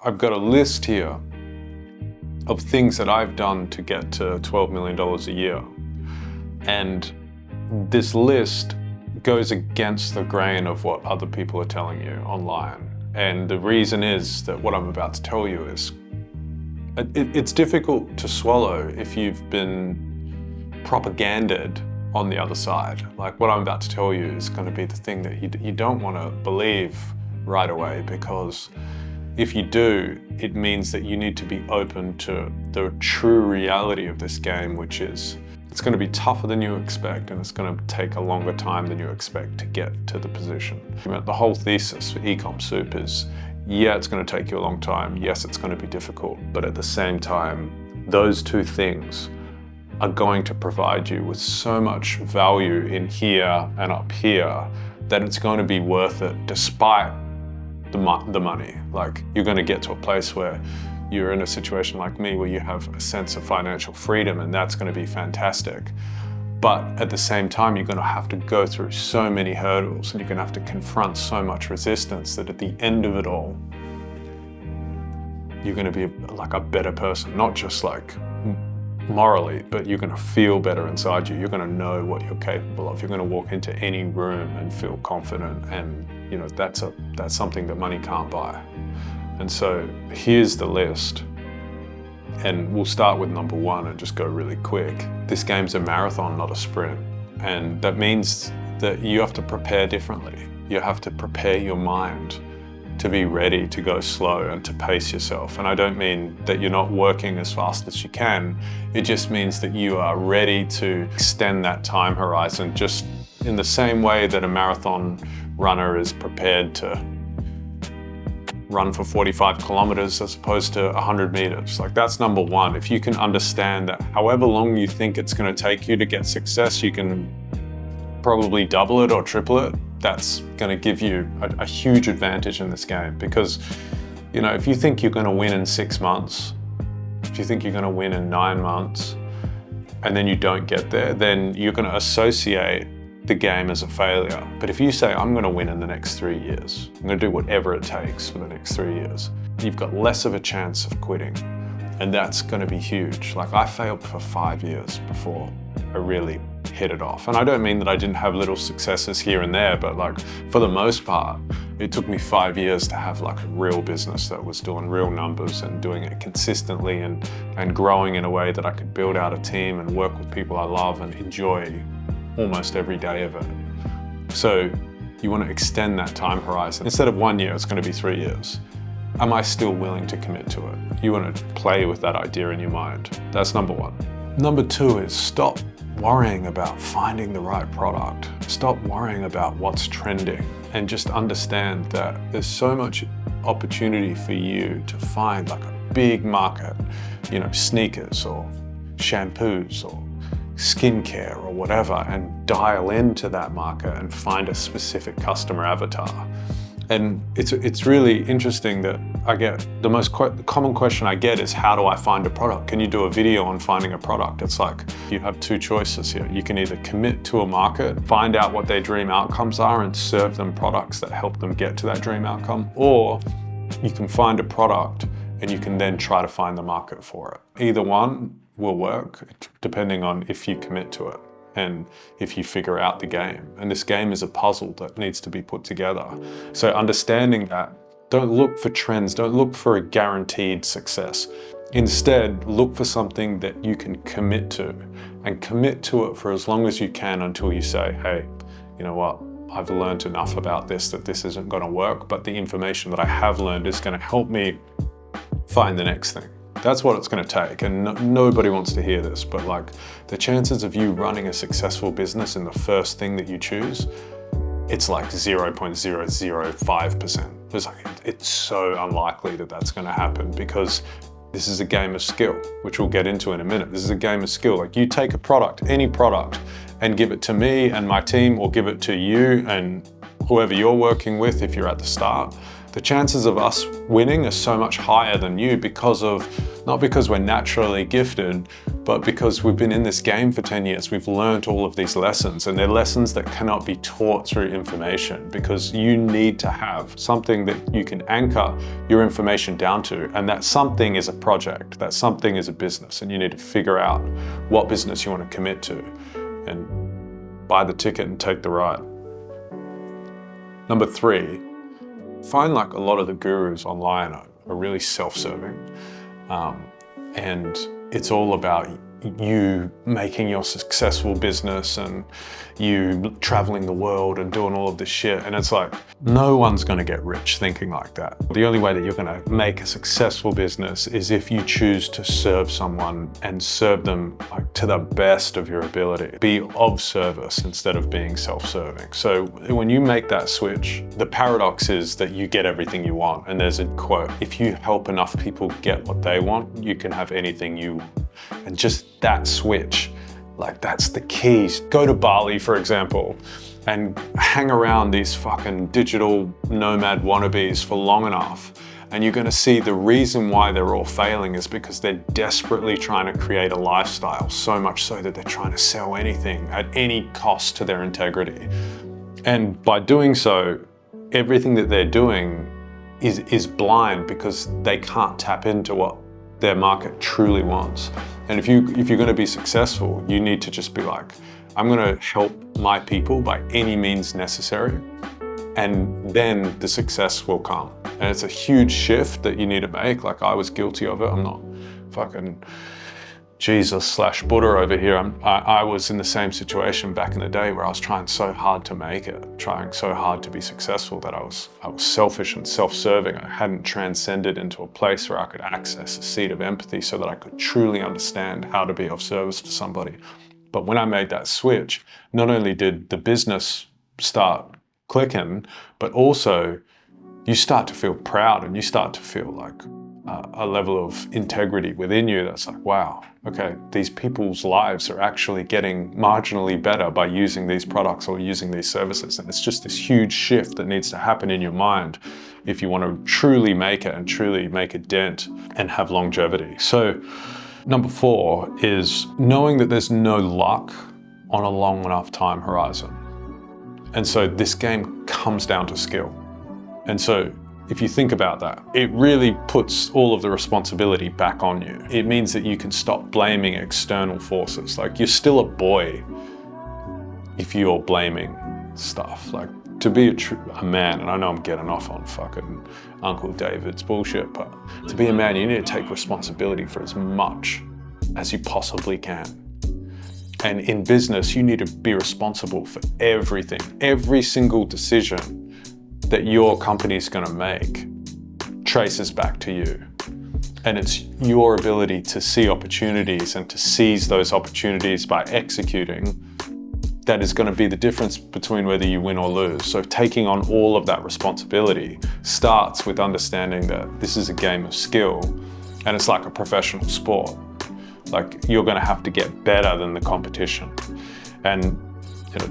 I've got a list here of things that I've done to get to $12 million a year. And this list goes against the grain of what other people are telling you online. And the reason is that what I'm about to tell you is, it's difficult to swallow if you've been propagandized on the other side. Like what I'm about to tell you is going to be the thing that you don't want to believe right away, because if you do, it means that you need to be open to the true reality of this game, which is it's going to be tougher than you expect, and it's going to take a longer time than you expect to get to the position. The whole thesis for Ecom Soup is, yeah, it's going to take you a long time. Yes, it's going to be difficult, but at the same time, those two things are going to provide you with so much value in here and up here that it's going to be worth it despite the money. Like, you're going to get to a place where you're in a situation like me where you have a sense of financial freedom, and that's going to be fantastic. But at the same time, you're going to have to go through so many hurdles, and you're going to have to confront so much resistance that at the end of it all, you're going to be like a better person, not just like morally, but you're going to feel better inside you. You're going to know what you're capable of. You're going to walk into any room and feel confident, and you know that's something that money can't buy. And so here's the list, and we'll start with number one and just go really quick. This game's a marathon, not a sprint, and that means that you have to prepare differently. You have to prepare your mind to be ready to go slow and to pace yourself. And I don't mean that you're not working as fast as you can. It just means that you are ready to extend that time horizon, just in the same way that a marathon runner is prepared to run for 45 kilometers as opposed to 100 meters. Like, that's number one. If you can understand that however long you think it's going to take you to get success, you can probably double it or triple it. That's going to give you a huge advantage in this game, because, you know, if you think you're going to win in 6 months, if you think you're going to win in 9 months, and then you don't get there, then you're going to associate the game as a failure. But if you say, I'm going to win in the next 3 years, I'm going to do whatever it takes for the next 3 years, you've got less of a chance of quitting. And that's going to be huge. Like, I failed for 5 years before I really hit it off. And I don't mean that I didn't have little successes here and there, but like, for the most part, it took me 5 years to have like a real business that was doing real numbers and doing it consistently and growing in a way that I could build out a team and work with people I love and enjoy almost every day of it. So you want to extend that time horizon. Instead of 1 year, it's going to be 3 years. Am I still willing to commit to it? You want to play with that idea in your mind. That's number one. Number two is stop worrying about finding the right product. Stop worrying about what's trending, and just understand that there's so much opportunity for you to find like a big market, you know, sneakers or shampoos or skincare or whatever, and dial into that market and find a specific customer avatar. And it's really interesting that I get the most common question I get is, how do I find a product? Can you do a video on finding a product? It's like, you have two choices here. You can either commit to a market, find out what their dream outcomes are, and serve them products that help them get to that dream outcome, or you can find a product and you can then try to find the market for it. Either one will work, depending on if you commit to it and if you figure out the game. And this game is a puzzle that needs to be put together. So understanding that, don't look for trends, don't look for a guaranteed success. Instead, look for something that you can commit to, and commit to it for as long as you can until you say, hey, you know what? I've learned enough about this that this isn't going to work, but the information that I have learned is going to help me find the next thing. That's what it's going to take, and nobody wants to hear this, but like, the chances of you running a successful business in the first thing that you choose, it's like 0.005%. It's so unlikely that that's going to happen, because this is a game of skill, which we'll get into in a minute. This is a game of skill. Like, you take a product, any product, and give it to me and my team, or give it to you and whoever you're working with if you're at the start. The chances of us winning are so much higher than you not because we're naturally gifted, but because we've been in this game for 10 years. We've learned all of these lessons, and they're lessons that cannot be taught through information, because you need to have something that you can anchor your information down to. And that something is a project, that something is a business, and you need to figure out what business you want to commit to and buy the ticket and take the ride. Number 3, find like a lot of the gurus online are really self-serving, and it's all about you making your successful business and you traveling the world and doing all of this shit. And it's like, no one's gonna get rich thinking like that. The only way that you're gonna make a successful business is if you choose to serve someone and serve them like to the best of your ability. Be of service instead of being self-serving. So when you make that switch, the paradox is that you get everything you want. And there's a quote, if you help enough people get what they want, you can have anything you want. And just that switch, like that's the keys. Go to Bali, for example, and hang around these fucking digital nomad wannabes for long enough, and you're gonna see the reason why they're all failing is because they're desperately trying to create a lifestyle, so much so that they're trying to sell anything at any cost to their integrity. And by doing so, everything that they're doing is blind, because they can't tap into what their market truly wants. And if you're going to be successful, you need to just be like, I'm going to help my people by any means necessary, and then the success will come. And it's a huge shift that you need to make. Like, I was guilty of it. I'm not fucking Jesus/Buddha over here. I was in the same situation back in the day where I was trying so hard to make it, trying so hard to be successful, that I was selfish and self-serving. I hadn't transcended into a place where I could access a seat of empathy so that I could truly understand how to be of service to somebody. But when I made that switch, not only did the business start clicking, but also you start to feel proud, and you start to feel like a level of integrity within you that's like, wow, okay, these people's lives are actually getting marginally better by using these products or using these services. And it's just this huge shift that needs to happen in your mind if you want to truly make it and truly make a dent and have longevity. So number 4 is knowing that there's no luck on a long enough time horizon. And so this game comes down to skill. And so if you think about that, it really puts all of the responsibility back on you. It means that you can stop blaming external forces. Like, you're still a boy if you're blaming stuff. Like, to be a man, and I know I'm getting off on fucking Uncle David's bullshit, but to be a man, you need to take responsibility for as much as you possibly can. And in business, you need to be responsible for everything. Every single decision that your company's gonna make traces back to you. And it's your ability to see opportunities and to seize those opportunities by executing that is gonna be the difference between whether you win or lose. So taking on all of that responsibility starts with understanding that this is a game of skill, and it's like a professional sport. Like, you're gonna have to get better than the competition. And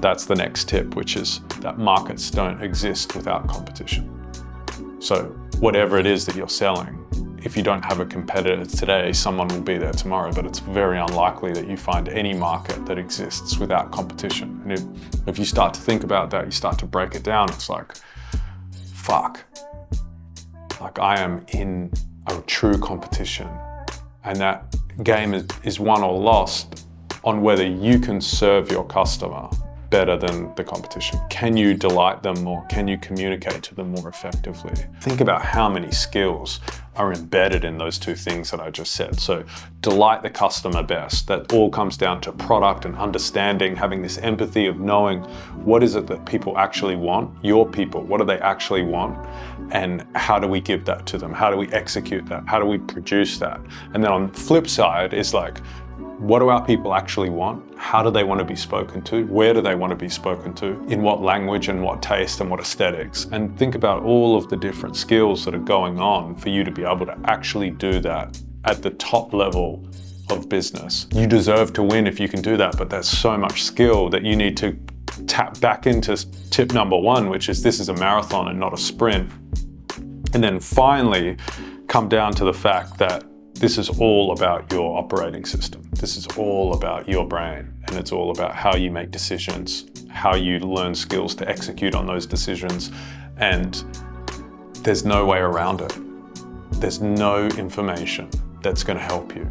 that's the next tip, which is that markets don't exist without competition. So whatever it is that you're selling, if you don't have a competitor today, someone will be there tomorrow, but it's very unlikely that you find any market that exists without competition. And if you start to think about that, you start to break it down, it's like, fuck, like I am in a true competition, and that game is won or lost on whether you can serve your customer better than the competition. Can you delight them more? Can you communicate to them more effectively? Think about how many skills are embedded in those two things that I just said. So delight the customer best. That all comes down to product and understanding, having this empathy of knowing what is it that people actually want, your people, what do they actually want? And how do we give that to them? How do we execute that? How do we produce that? And then on the flip side is like, what do our people actually want? How do they want to be spoken to? Where do they want to be spoken to? In what language and what taste and what aesthetics? And think about all of the different skills that are going on for you to be able to actually do that at the top level of business. You deserve to win if you can do that, but there's so much skill that you need to tap back into tip number 1, which is this is a marathon and not a sprint. And then finally, come down to the fact that this is all about your operating system. This is all about your brain, and it's all about how you make decisions, how you learn skills to execute on those decisions, and there's no way around it. There's no information that's going to help you.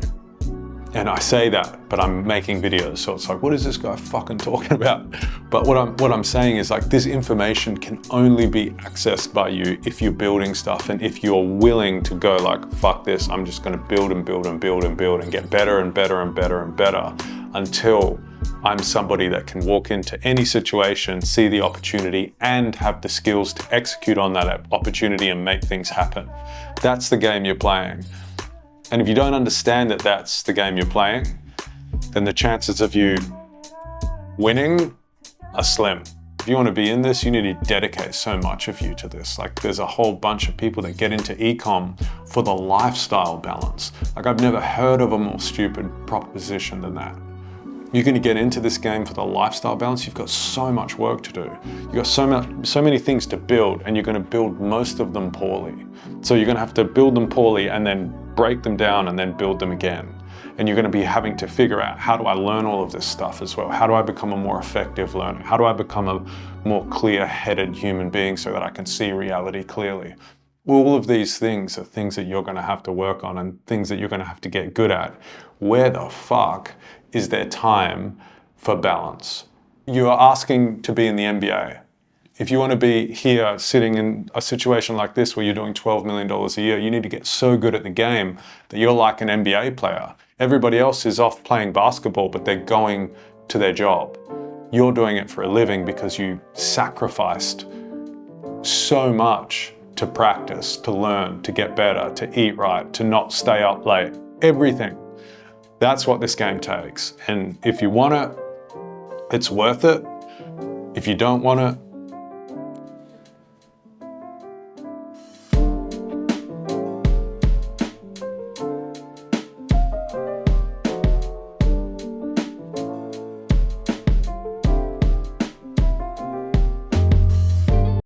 And I say that, but I'm making videos, so it's like, what is this guy fucking talking about? But what I'm saying is, like, this information can only be accessed by you if you're building stuff, and if you're willing to go like, fuck this, I'm just going to build and build and build and build and get better and better and better and better until I'm somebody that can walk into any situation, see the opportunity, and have the skills to execute on that opportunity and make things happen. That's the game you're playing. And if you don't understand that that's the game you're playing, then the chances of you winning are slim. If you want to be in this, you need to dedicate so much of you to this. Like, there's a whole bunch of people that get into ecom for the lifestyle balance. Like, I've never heard of a more stupid proposition than that. You're going to get into this game for the lifestyle balance. You've got so much work to do. You've got so many things to build, and you're going to build most of them poorly. So you're going to have to build them poorly and then break them down and then build them again. And you're going to be having to figure out, how do I learn all of this stuff as well? How do I become a more effective learner? How do I become a more clear-headed human being so that I can see reality clearly? All of these things are things that you're going to have to work on and things that you're going to have to get good at. Where the fuck is there time for balance? You are asking to be in the NBA. If you want to be here sitting in a situation like this where you're doing $12 million a year, you need to get so good at the game that you're like an NBA player. Everybody else is off playing basketball, but they're going to their job. You're doing it for a living because you sacrificed so much to practice, to learn, to get better, to eat right, to not stay up late, everything. That's what this game takes. And if you want it, it's worth it. If you don't want it,